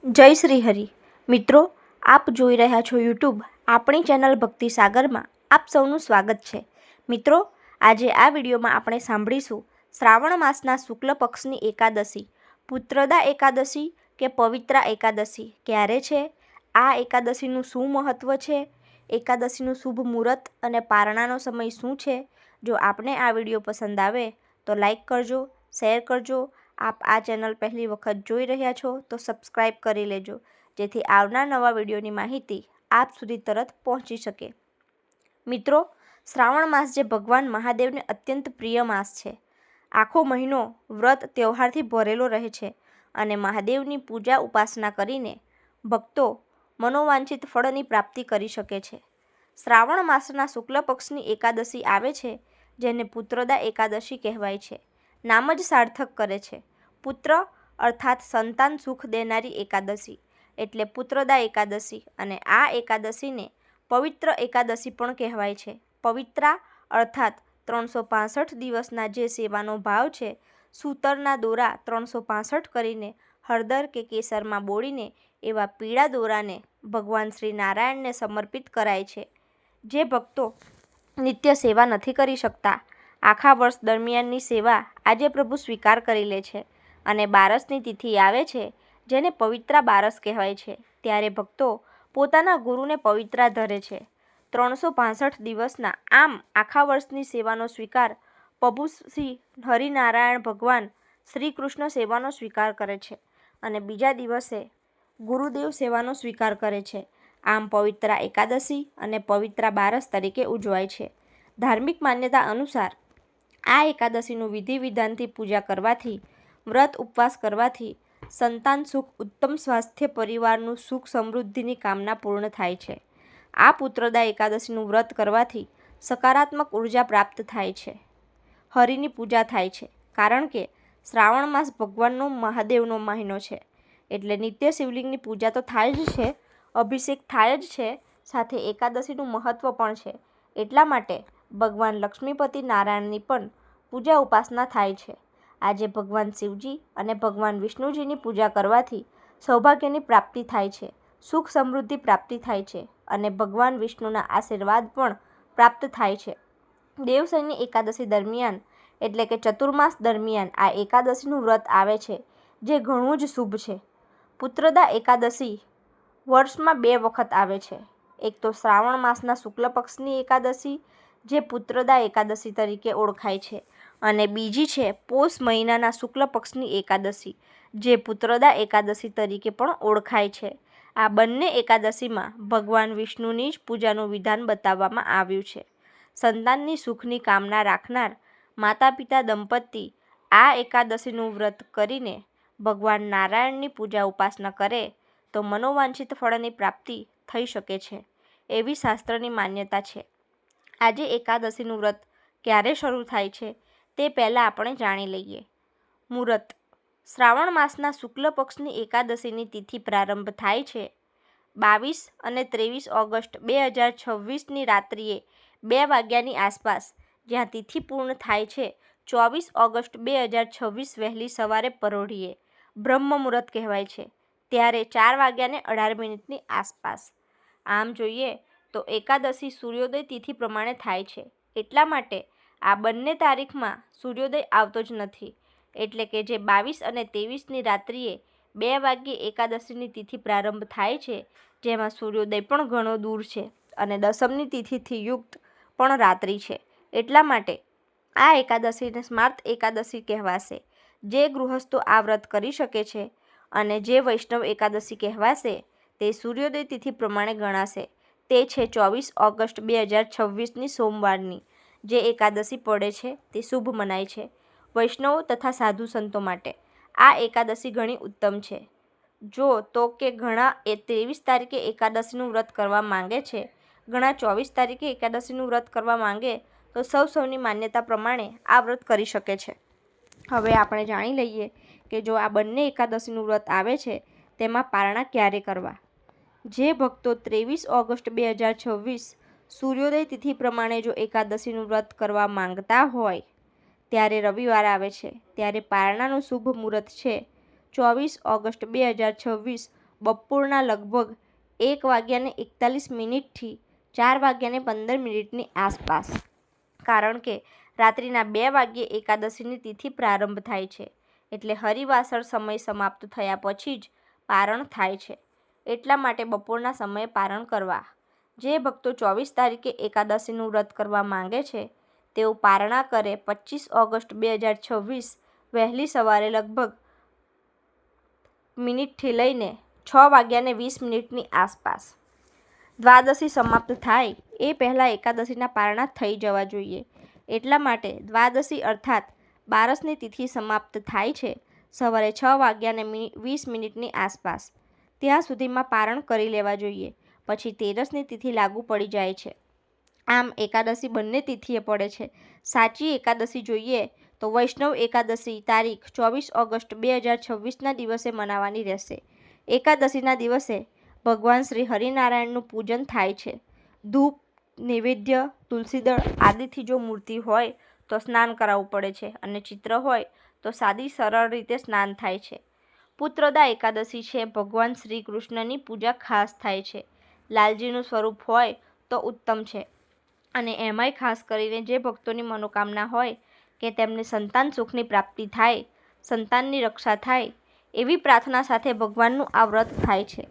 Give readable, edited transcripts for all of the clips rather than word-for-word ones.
જય શ્રી હરિ. મિત્રો, આપ જોઈ રહ્યા છો યુટ્યુબ આપણી ચેનલ ભક્તિ સાગરમાં આપ સૌનું સ્વાગત છે. મિત્રો, આજે આ વિડીયોમાં આપણે સાંભળીશું શ્રાવણ માસના શુક્લ પક્ષની એકાદશી, પુત્રદા એકાદશી કે પવિત્રા એકાદશી ક્યારે છે, આ એકાદશીનું શું મહત્ત્વ છે, એકાદશીનું શુભ મુહૂર્ત અને પારણાનો સમય શું છે. જો આપને આ વિડીયો પસંદ આવે તો લાઈક કરજો, શેર કરજો. આપ આ ચેનલ પહેલી વખત જોઈ રહ્યા છો તો સબસ્ક્રાઈબ કરી લેજો, જેથી આવનાર નવા વિડીયોની માહિતી આપ સુધી તરત પહોંચી શકે. મિત્રો, શ્રાવણ માસ જે ભગવાન મહાદેવને અત્યંત પ્રિય માસ છે. આખો મહિનો વ્રત તહેવારથી ભરેલો રહે છે અને મહાદેવની પૂજા ઉપાસના કરીને ભક્તો મનોવાંછિત ફળની પ્રાપ્તિ કરી શકે છે. શ્રાવણ માસના શુક્લ પક્ષની એકાદશી આવે છે, જેને પુત્રદા એકાદશી કહેવાય છે. નામ જ સાર્થક કરે છે. પુત્ર અર્થાત સંતાન સુખ દેનારી એકાદશી એટલે પુત્રદા એકાદશી, અને આ એકાદશીને પવિત્ર એકાદશી પણ કહેવાય છે. પવિત્રા અર્થાત 365 દિવસના જે સેવાનો ભાવ છે. સૂતરના દોરા 365 કરીને હળદર કે કેસરમાં બોળીને એવા પીળા દોરાને ભગવાન શ્રી નારાયણને સમર્પિત કરાય છે. જે ભક્તો નિત્ય સેવા નથી કરી શકતા, આખા વર્ષ દરમિયાનની સેવા આજે પ્રભુ સ્વીકાર કરી લે છે. અને બારસની તિથિ આવે છે, જેને પવિત્રા બારસ કહેવાય છે, ત્યારે ભક્તો પોતાના ગુરુને પવિત્રા ધરે છે. 365 દિવસના આમ આખા વર્ષની સેવાનો સ્વીકાર પ્રભુ શ્રી હરિનારાયણ ભગવાન શ્રી કૃષ્ણ સેવાનો સ્વીકાર કરે છે અને બીજા દિવસે ગુરુદેવ સેવાનો સ્વીકાર કરે છે. આમ પવિત્રા એકાદશી અને પવિત્રા બારસ તરીકે ઉજવાય છે. ધાર્મિક માન્યતા અનુસાર આ એકાદશીનું વિધિ વિધાનથી પૂજા કરવાથી, વ્રત ઉપવાસ કરવાથી સંતાન સુખ, ઉત્તમ સ્વાસ્થ્ય, પરિવારનું સુખ સમૃદ્ધિની કામના પૂર્ણ થાય છે. આ પુત્રદા એકાદશીનું વ્રત કરવાથી સકારાત્મક ઉર્જા પ્રાપ્ત થાય છે. હરિની પૂજા થાય છે, કારણ કે શ્રાવણ માસ ભગવાનનો મહાદેવનો મહિનો છે, એટલે નિત્ય શિવલિંગની પૂજા તો થાય જ છે, અભિષેક થાય જ છે, સાથે એકાદશીનું મહત્ત્વ પણ છે. એટલા માટે ભગવાન લક્ષ્મીપતિ નારાયણની પણ પૂજા ઉપાસના થાય છે. આજે ભગવાન શિવજી અને ભગવાન વિષ્ણુજીની પૂજા કરવાથી સૌભાગ્યની પ્રાપ્તિ થાય છે, સુખ સમૃદ્ધિ પ્રાપ્તિ થાય છે અને ભગવાન વિષ્ણુના આશીર્વાદ પણ પ્રાપ્ત થાય છે. દેવશયની એકાદશી દરમિયાન એટલે કે ચતુર્માસ દરમિયાન આ એકાદશીનું વ્રત આવે છે, જે ઘણું જ શુભ છે. પુત્રદા એકાદશી વર્ષમાં 2 વખત આવે છે. એક તો શ્રાવણ માસના શુક્લ પક્ષની એકાદશી, જે પુત્રદા એકાદશી તરીકે ઓળખાય છે, અને બીજી છે પોષ મહિનાના શુક્લ પક્ષની એકાદશી, જે પુત્રદા એકાદશી તરીકે પણ ઓળખાય છે. આ બંને એકાદશીમાં ભગવાન વિષ્ણુની જ પૂજાનું વિધાન બતાવવામાં આવ્યું છે. સંતાનની સુખની કામના રાખનાર માતા પિતા દંપતી આ એકાદશીનું વ્રત કરીને ભગવાન નારાયણની પૂજા ઉપાસના કરે તો મનોવાંછિત ફળની પ્રાપ્તિ થઈ શકે છે, એવી શાસ્ત્રની માન્યતા છે. આજે એકાદશીનું વ્રત ક્યારે શરૂ થાય છે તે પહેલાં આપણે જાણી લઈએ. મુહૂર્ત. શ્રાવણ માસના શુક્લ પક્ષની એકાદશીની તિથિ પ્રારંભ થાય છે 22 અને 23 ઓગસ્ટ 2026ની રાત્રિએ 2 વાગ્યાની આસપાસ, જ્યાં તિથિ પૂર્ણ થાય છે 24 ઓગસ્ટ 2026 વહેલી સવારે પરોઢિયે, બ્રહ્મ મુહૂર્ત કહેવાય છે, ત્યારે 4 વાગ્યાને 18 મિનિટની આસપાસ. આમ જોઈએ તો એકાદશી સૂર્યોદય તિથિ પ્રમાણે થાય છે, એટલા માટે આ બંને તારીખમાં સૂર્યોદય આવતો જ નથી. એટલે કે જે 22 અને 23ની રાત્રિએ 2 વાગ્યે એકાદશીની તિથિ પ્રારંભ થાય છે, જેમાં સૂર્યોદય પણ ઘણો દૂર છે અને દસમની તિથિથી યુક્ત પણ રાત્રિ છે. એટલા માટે આ એકાદશીને સ્માર્ત એકાદશી કહેવાશે. જે ગૃહસ્થો આ વ્રત કરી શકે છે અને જે વૈષ્ણવ એકાદશી કહેવાશે તે સૂર્યોદય તિથિ પ્રમાણે ગણાશે. તે છે 24 ઓગસ્ટ 2026ની સોમવારની જે એકાદશી પડે છે તે શુભ મનાય છે. વૈષ્ણવો તથા સાધુ સંતો માટે આ એકાદશી ઘણી ઉત્તમ છે. જો તો કે ઘણા 23 તારીખે એકાદશીનું વ્રત કરવા માંગે છે, ઘણા 24 તારીખે એકાદશીનું વ્રત કરવા માંગે તો સૌની માન્યતા પ્રમાણે આ વ્રત કરી શકે છે. હવે આપણે જાણી લઈએ કે જો આ બંને એકાદશીનું વ્રત આવે છે તેમાં પારણા ક્યારે કરવા. જે ભક્તો 23 ઓગસ્ટ 2026 સૂર્યોદય તિથિ પ્રમાણે જો એકાદશીનું વ્રત કરવા માંગતા હોય, ત્યારે રવિવાર આવે છે, ત્યારે પારણાનું શુભ મુહૂર્ત છે 24 ઓગસ્ટ 2026 બપોરના લગભગ 1:41 થી 4:15 આસપાસ, કારણ કે રાત્રિના 2 વાગ્યે એકાદશીની તિથિ પ્રારંભ થાય છે, એટલે હરિવાસર સમય સમાપ્ત થયા પછી જ પારણ થાય છે. એટલા માટે બપોરના સમયે પારણ કરવા. જે ભક્તો 24 તારીખે એકાદશીનું વ્રત કરવા માંગે છે તેઓ પારણા કરે 25 ઓગસ્ટ 2026 વહેલી સવારે લગભગ મિનિટથી લઈને 6:20 આસપાસ. દ્વાદશી સમાપ્ત થાય એ પહેલાં એકાદશીના પારણા થઈ જવા જોઈએ. એટલા માટે દ્વાદશી અર્થાત બારસની તિથિ સમાપ્ત થાય છે સવારે 6:20 આસપાસ. ત્યાં સુધીમાં પારણ કરી લેવા જોઈએ. પછી તેરસની તિથિ લાગુ પડી જાય છે. આમ એકાદશી બંને તિથિએ પડે છે. સાચી એકાદશી જોઈએ તો વૈષ્ણવ એકાદશી તારીખ 24 ઓગસ્ટ 2026ના દિવસે મનાવવાની રહેશે. એકાદશીના દિવસે ભગવાન શ્રી હરિનારાયણનું પૂજન થાય છે. ધૂપ, નૈવેદ્ય, તુલસીદળ આદિથી જો મૂર્તિ હોય તો સ્નાન કરાવવું પડે છે અને ચિત્ર હોય તો સાદી સરળ રીતે સ્નાન થાય છે. પુત્રદા એકાદશી છે ભગવાન શ્રી કૃષ્ણની પૂજા ખાસ થાય છે. લાલજીનું સ્વરૂપ હોય તો ઉત્તમ છે. અને એમાંય ખાસ કરીને જે ભક્તોની મનોકામના હોય કે તેમને સંતાન સુખની પ્રાપ્તિ થાય, સંતાનની રક્ષા થાય, એવી પ્રાર્થના સાથે ભગવાનનું આ વ્રત થાય છે.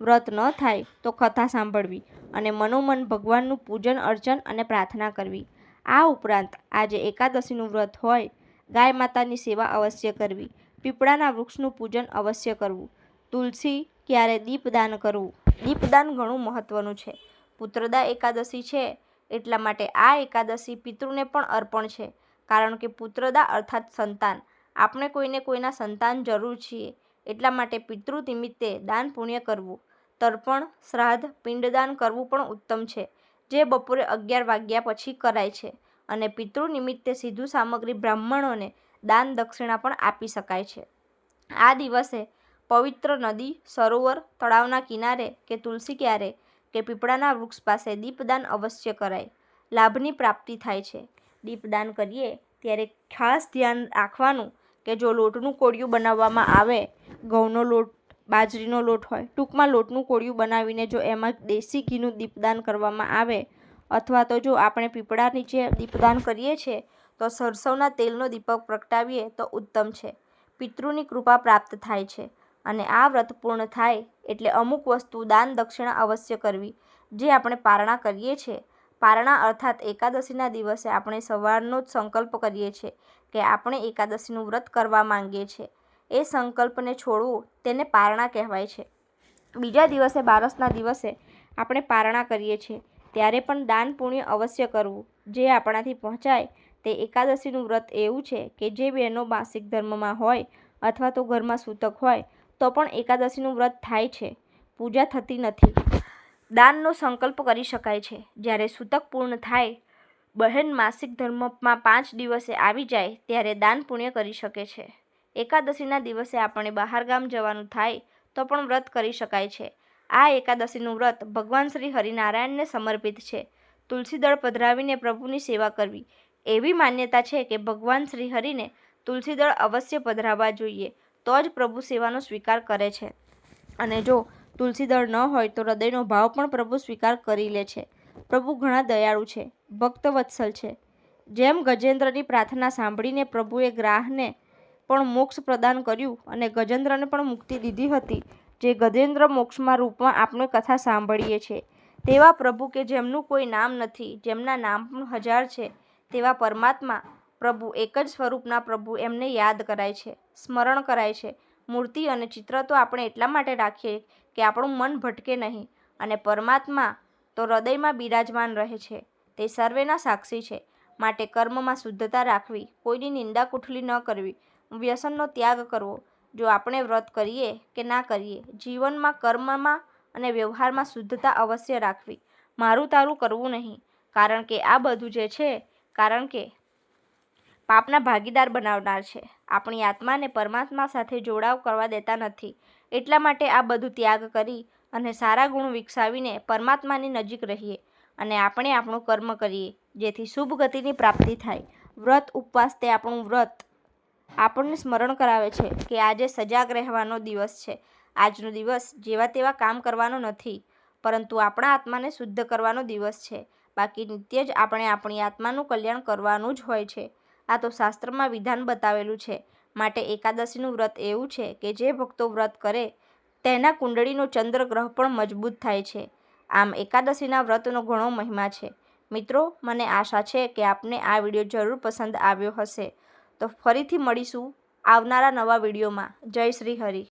વ્રત ન થાય તો કથા સાંભળવી અને મનોમન ભગવાનનું પૂજન અર્ચન અને પ્રાર્થના કરવી. આ ઉપરાંત આજે એકાદશીનું વ્રત હોય, ગાય માતાની સેવા અવશ્ય કરવી, પીપળાના વૃક્ષનું પૂજન અવશ્ય કરવું, તુલસી ક્યારે દીપદાન કરવું. દીપદાન ઘણું મહત્વનું છે. પુત્રદા એકાદશી છે એટલા માટે આ એકાદશી પિતૃને પણ અર્પણ છે, કારણ કે પુત્રદા અર્થાત સંતાન. આપણે કોઈને કોઈના સંતાન જરૂર છીએ, એટલા માટે પિતૃ નિમિત્તે દાન પુણ્ય કરવું, તર્પણ, શ્રાદ્ધ, પિંડદાન કરવું પણ ઉત્તમ છે, જે બપોરે 11 વાગ્યા પછી કરાય છે. અને પિતૃ નિમિત્તે સીધું સામગ્રી બ્રાહ્મણોને દાન દક્ષિણા પણ આપી શકાય છે. આ દિવસે પવિત્ર નદી, સરોવર, તળાવના કિનારે કે તુલસી ક્યારે કે પીપળાના વૃક્ષ પાસે દીપદાન અવશ્ય કરાય. લાભની પ્રાપ્તિ થાય છે. દીપદાન કરીએ ત્યારે ખાસ ધ્યાન રાખવાનું કે જો લોટનું કોળિયું બનાવવામાં આવે, ઘઉંનો લોટ, બાજરીનો લોટ હોય, ટૂંકમાં લોટનું કોળિયું બનાવીને જો એમાં દેશી ઘીનું દીપદાન કરવામાં આવે, અથવા તો જો આપણે પીપળા નીચે દીપદાન કરીએ છીએ તો સરસવના તેલનો દીપક પ્રગટાવીએ તો ઉત્તમ છે. પિતૃની કૃપા પ્રાપ્ત થાય છે. અને આ વ્રત પૂર્ણ થાય એટલે અમુક વસ્તુ દાન દક્ષિણા અવશ્ય કરવી. જે આપણે પારણા કરીએ છીએ, પારણા અર્થાત એકાદશીના દિવસે આપણે સવારનો જ સંકલ્પ કરીએ છીએ કે આપણે એકાદશીનું વ્રત કરવા માંગીએ છીએ. એ સંકલ્પને છોડવું તેને પારણા કહેવાય છે. બીજા દિવસે બારસના દિવસે આપણે પારણા કરીએ છીએ ત્યારે પણ દાન પુણ્ય અવશ્ય કરવું. જે આપણાથી પહોંચાય તે એકાદશીનું વ્રત એવું છે કે જે બહેનો માસિક ધર્મમાં હોય અથવા તો ઘરમાં સૂતક હોય તો પણ એકાદશીનું વ્રત થાય છે, પૂજા થતી નથી. દાનનો સંકલ્પ કરી શકાય છે. જ્યારે સૂતક પૂર્ણ થાય, બહેન માસિક ધર્મમાં 5 દિવસે આવી જાય ત્યારે દાન પુણ્ય કરી શકે છે. એકાદશીના દિવસે આપણે બહારગામ જવાનું થાય તો પણ વ્રત કરી શકાય છે. આ એકાદશીનું વ્રત ભગવાન શ્રી હરિનારાયણને સમર્પિત છે. તુલસીદળ પધરાવીને પ્રભુની સેવા કરવી. એવી માન્યતા છે કે ભગવાન શ્રી હરિને તુલસીદળ અવશ્ય પધરાવવા જોઈએ તો જ પ્રભુ સેવાનો સ્વીકાર કરે છે. અને જો તુલસીદળ ન હોય તો હૃદયનો ભાવ પણ પ્રભુ સ્વીકાર કરી લે છે. પ્રભુ ઘણા દયાળુ છે, ભક્તવત્સલ છે. જેમ ગજેન્દ્રની પ્રાર્થના સાંભળીને પ્રભુએ ગ્રાહને પણ મોક્ષ પ્રદાન કર્યું અને ગજેન્દ્રને પણ મુક્તિ દીધી હતી, જે ગજેન્દ્ર મોક્ષમાં રૂપમાં આપણે કથા સાંભળીએ છીએ. તેવા પ્રભુ કે જેમનું કોઈ નામ નથી, જેમના નામ પણ 1000 છે, તેવા પરમાત્મા પ્રભુ એક જ સ્વરૂપના પ્રભુ એમને યાદ કરાય છે, સ્મરણ કરાય છે. મૂર્તિ અને ચિત્ર તો આપણે એટલા માટે રાખીએ કે આપણું મન ભટકે નહીં, અને પરમાત્મા તો હૃદયમાં બિરાજમાન રહે છે. તે સર્વેના સાક્ષી છે. માટે કર્મમાં શુદ્ધતા રાખવી, કોઈની નિંદા કુઠલી ન કરવી, વ્યસનનો ત્યાગ કરવો. જો આપણે વ્રત કરીએ કે ના કરીએ, જીવનમાં, કર્મમાં અને વ્યવહારમાં શુદ્ધતા અવશ્ય રાખવી. મારું તારું કરવું નહીં, કારણ કે આ બધું જે છે કારણ કે પાપના ભાગીદાર બનાવનાર છે. આપણી આત્માને પરમાત્મા સાથે જોડાવ કરવા દેતા નથી. એટલા માટે આ બધું ત્યાગ કરી અને સારા ગુણ વિકસાવીને પરમાત્માની નજીક રહીએ અને આપણે આપણું કર્મ કરીએ, જેથી શુભ ગતિની પ્રાપ્તિ થાય. વ્રત ઉપવાસ તે આપણું વ્રત આપણને સ્મરણ કરાવે છે કે આજે સજાગ રહેવાનો દિવસ છે. આજનો દિવસ જેવા તેવા કામ કરવાનો નથી, પરંતુ આપણા આત્માને શુદ્ધ કરવાનો દિવસ છે. બાકી નિત્ય જ આપણે આપણી આત્માનું કલ્યાણ કરવાનું જ હોય છે. આ તો શાસ્ત્રમાં વિધાન બતાવેલું છે. માટે એકાદશીનું વ્રત એવું છે કે જે ભક્તો વ્રત કરે તેના કુંડળીનો ચંદ્રગ્રહ પણ મજબૂત થાય છે. આમ એકાદશીના વ્રતનો ઘણો મહિમા છે. મિત્રો, મને આશા છે કે આપને આ વિડીયો જરૂર પસંદ આવ્યો હશે. તો ફરીથી મળીશું આવનારા નવા વિડીયોમાં. જય શ્રી હરિ.